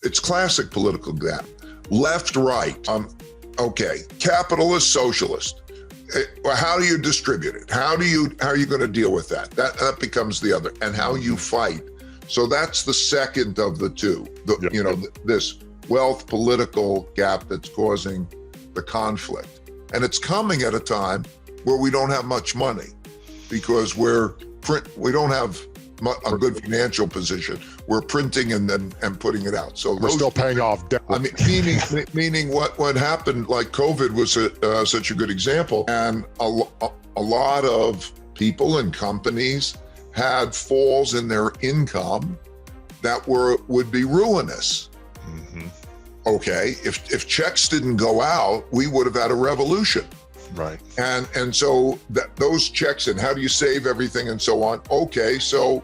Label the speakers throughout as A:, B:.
A: it's classic political gap. Left, right. Okay, capitalist, socialist. How do you distribute it? How are you going to deal with that? That becomes the other, and how you fight. So that's the second of the two. This wealth political gap that's causing the conflict, and it's coming at a time where we don't have much money because we don't have a good financial position. We're printing and putting it out. So
B: we're still paying off debt.
A: I mean, meaning what happened, like COVID was such a good example. And a lot of people and companies had falls in their income that would be ruinous. Mm-hmm. Okay, if checks didn't go out, we would have had a revolution.
B: Right.
A: And so those checks, and how do you save everything and so on? Okay, so,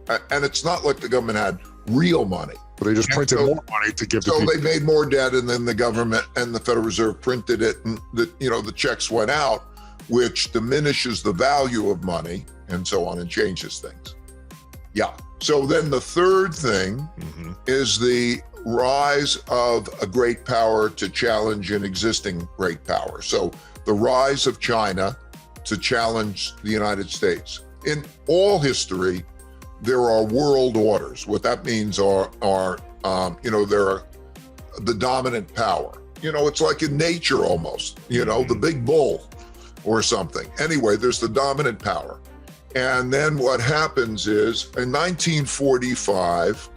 A: and it's not like the government had real money.
B: But they just printed more money to give to people.
A: So they made more debt, and then the government and the Federal Reserve printed it, and the checks went out, which diminishes the value of money and so on and changes things. Yeah. So then the third thing is the rise of a great power to challenge an existing great power. So the rise of China to challenge the United States. In all history, there are world orders. What that means are they're the dominant power. It's like in nature almost, the big bull or something. Anyway, there's the dominant power. And then what happens is in 1945,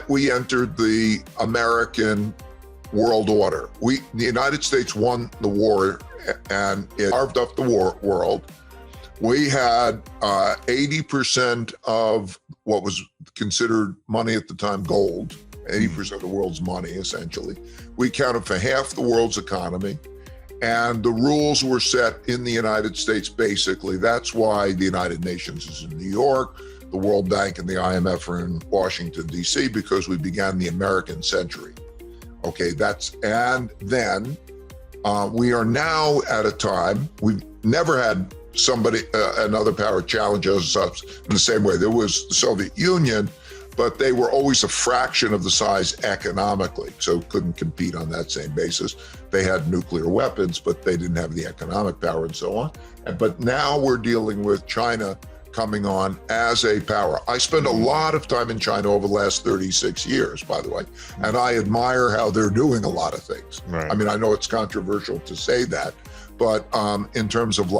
A: we entered the American world order. The United States won the war and it carved up the world. We had 80% of what was considered money at the time, gold, 80% of the world's money, essentially. We accounted for half the world's economy, and the rules were set in the United States, basically. That's why the United Nations is in New York, the World Bank and the IMF are in Washington, D.C., because we began the American century. Okay, and then we are now at a time, we've never had another power challenge us in the same way. There was the Soviet Union, but they were always a fraction of the size economically, so couldn't compete on that same basis. They had nuclear weapons, but they didn't have the economic power and so on. But now we're dealing with China coming on as a power. I spent a lot of time in China over the last 36 years, by the way, and I admire how they're doing a lot of things. Right. I mean, I know it's controversial to say that, but in terms of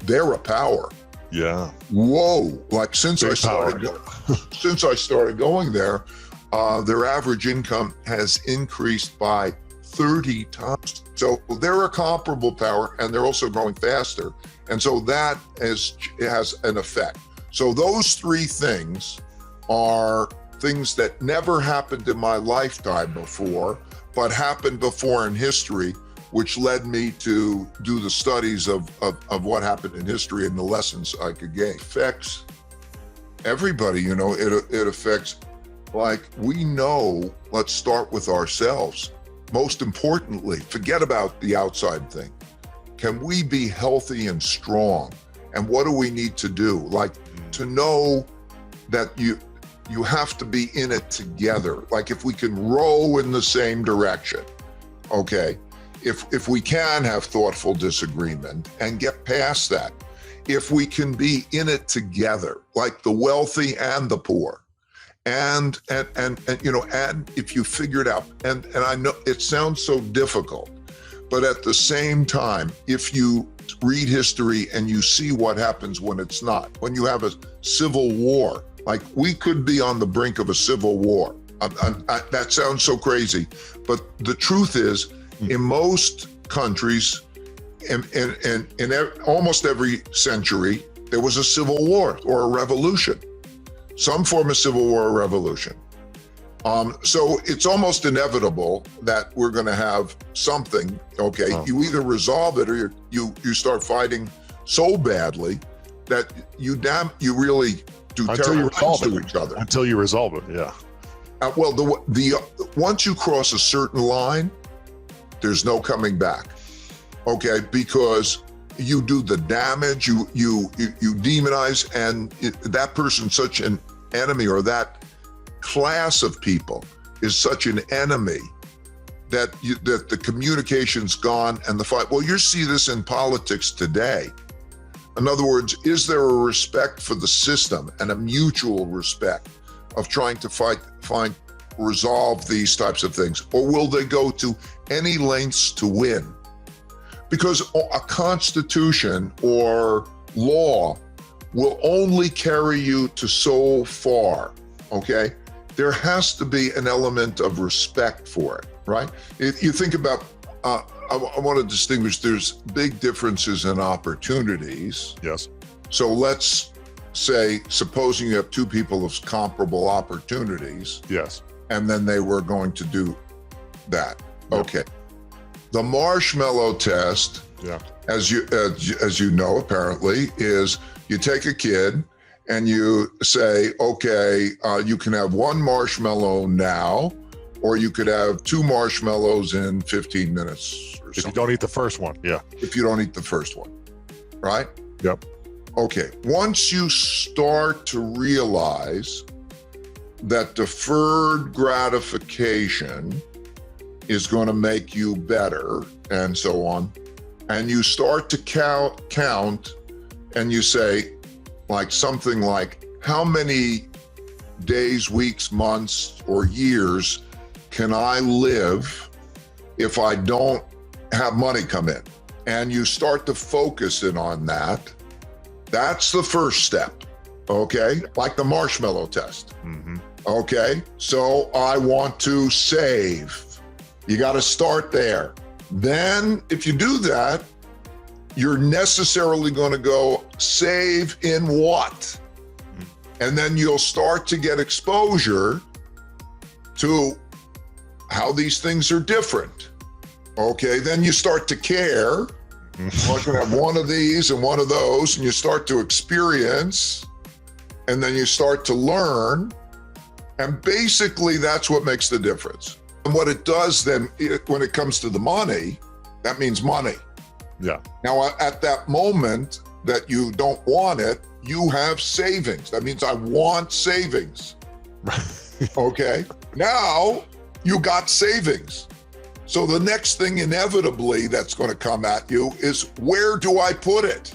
A: they're a power.
B: Yeah.
A: Whoa! Since I started going there, their average income has increased by 30 times. So they're a comparable power, and they're also growing faster. And so that has an effect. So those three things are things that never happened in my lifetime before, but happened before in history, which led me to do the studies of what happened in history and the lessons I could gain. It affects everybody, it affects, we know, let's start with ourselves. Most importantly, forget about the outside thing. Can we be healthy and strong? And what do we need to do? To know that you have to be in it together. If we can row in the same direction, okay? If we can have thoughtful disagreement and get past that, if we can be in it together, like the wealthy and the poor, and if you figure it out, and I know it sounds so difficult, but at the same time, if you read history and you see what happens when it's not, when you have a civil war, we could be on the brink of a civil war. That sounds so crazy, but the truth is, in most countries, in almost every century, there was a civil war or a revolution, some form of civil war or revolution. So it's almost inevitable that we're going to have something. Okay, you either resolve it or you start fighting so badly that you really do terrible things to each other.
B: Until you resolve it, yeah.
A: Once you cross a certain line, there's no coming back, okay? Because you do the damage, you demonize, and that person's such an enemy, or that class of people is such an enemy that the communication's gone and the fight. Well, you see this in politics today. In other words, is there a respect for the system and a mutual respect of trying to resolve these types of things? Or will they go to any lengths to win? Because a constitution or law will only carry you to so far, okay? There has to be an element of respect for it, right? If you think about, I want to distinguish, there's big differences in opportunities.
B: Yes.
A: So let's say, supposing you have two people with comparable opportunities.
B: Yes.
A: And then they were going to do that.
B: Yep.
A: Okay. The marshmallow test,
B: yeah,
A: as you know, apparently, is you take a kid and you say, okay, you can have one marshmallow now, or you could have two marshmallows in 15 minutes or
B: if
A: something.
B: you don't eat the first one. Yeah.
A: If you don't eat the first one, right?
B: Yep.
A: Okay. Once you start to realize that deferred gratification is going to make you better and so on, and you start to count and you say something like, how many days, weeks, months, or years can I live if I don't have money come in? And you start to focus in on that. That's the first step, okay? Like the marshmallow test.
B: Mm-hmm.
A: Okay, so I want to save. You got to start there. Then if you do that, you're necessarily going to go save in what? And then you'll start to get exposure to how these things are different. Okay, then you start to care. I'm going to have one of these and one of those, and you start to experience, and then you start to learn. And basically, that's what makes the difference. And what it does then, when it comes to the money, that means money.
B: Yeah.
A: Now, at that moment that you don't want it, you have savings. That means I want savings. Okay. Now you got savings. So the next thing inevitably that's going to come at you is, where do I put it?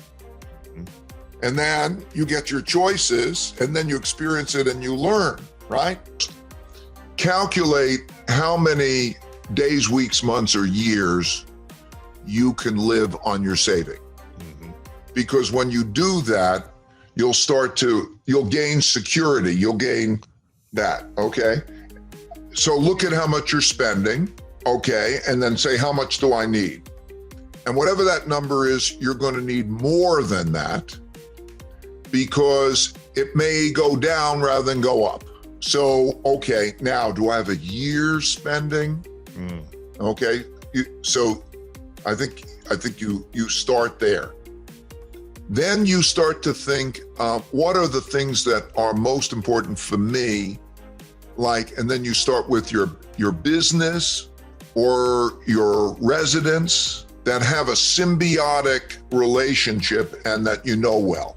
A: And then you get your choices, and then you experience it and you learn, right? Calculate how many days, weeks, months, or years you can live on your saving.
B: Mm-hmm.
A: Because when you do that, you'll gain security. You'll gain that, okay? So look at how much you're spending, okay? And then say, how much do I need? And whatever that number is, you're going to need more than that, because it may go down rather than go up. So, okay, now do I have a year's spending? Okay, so I think you start there. Then you start to think, what are the things that are most important for me? And then you start with your business or your residence that have a symbiotic relationship and that you know well.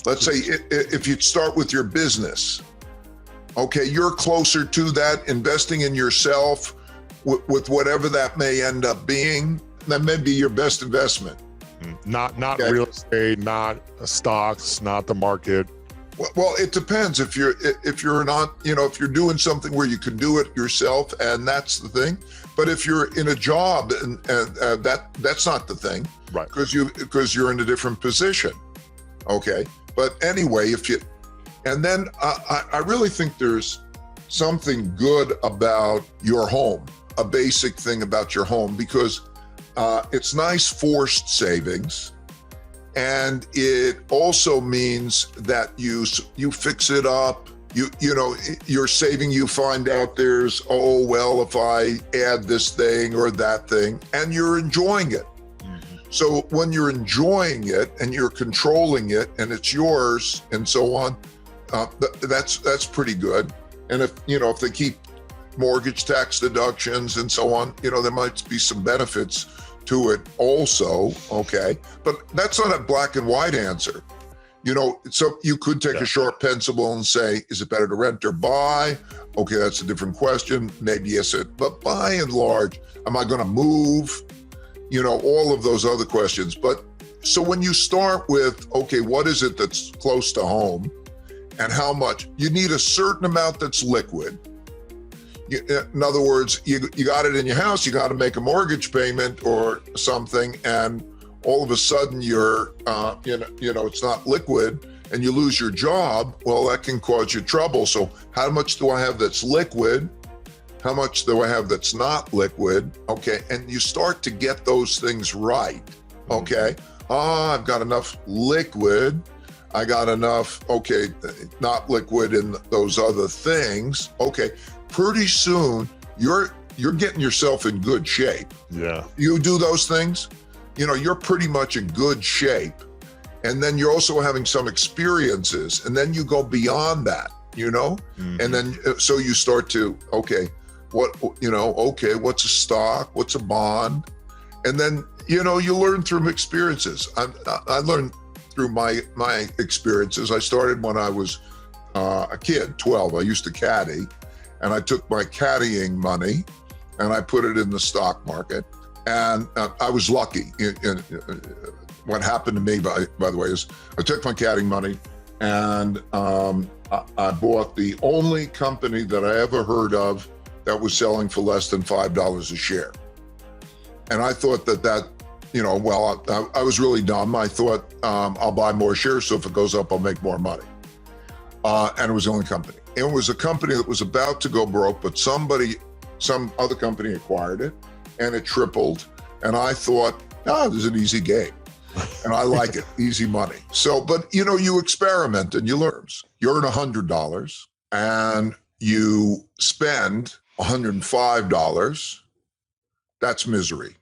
A: Let's say if you start with your business, okay, you're closer to that, investing in yourself with whatever that may end up being. That may be your best investment.
B: Not
A: Okay.
B: real estate, not stocks, not the market.
A: Well, it depends. If you're not, if you're doing something where you can do it yourself, and that's the thing. But if you're in a job and that's not the thing,
B: Right.
A: Because you're in a different position. Okay. But anyway, and then I really think there's something good about your home, a basic thing about your home, because it's nice forced savings. And it also means that you fix it up. You're saving, you find out there's, if I add this thing or that thing, and you're enjoying it. So when you're enjoying it and you're controlling it and it's yours and so on, that's pretty good. And if they keep mortgage tax deductions and so on, there might be some benefits to it also, okay? But that's not a black and white answer. So you could take a sharp pencil and say, is it better to rent or buy? Okay, that's a different question. Maybe yes, but by and large, am I going to move? All of those other questions. But so when you start with, okay, what is it that's close to home and how much? You need a certain amount that's liquid. In other words, you got it in your house, you got to make a mortgage payment or something, and all of a sudden you're, it's not liquid and you lose your job. Well, that can cause you trouble. So how much do I have that's liquid? How much do I have that's not liquid? Okay. And you start to get those things right. Okay. I've got enough liquid. I got enough, okay, not liquid in those other things. Okay. Pretty soon you're getting yourself in good shape.
B: Yeah.
A: You do those things, you're pretty much in good shape. And then you're also having some experiences, and then you go beyond that, and then so you start to, okay, what's a stock? What's a bond? And then, you learn through experiences. I learned through my experiences. I started when I was a kid, 12. I used to caddy, and I took my caddying money and I put it in the stock market. And I was lucky. What happened to me, by the way, is I took my caddying money and I bought the only company that I ever heard of that was selling for less than $5 a share. And I thought that I was really dumb. I thought I'll buy more shares, so if it goes up, I'll make more money. And it was the only company. It was a company that was about to go broke, but some other company acquired it, and it tripled. And I thought, this is an easy game. And I like it, easy money. So, but you experiment and you learn. You earn $100 and you spend $105. That's misery.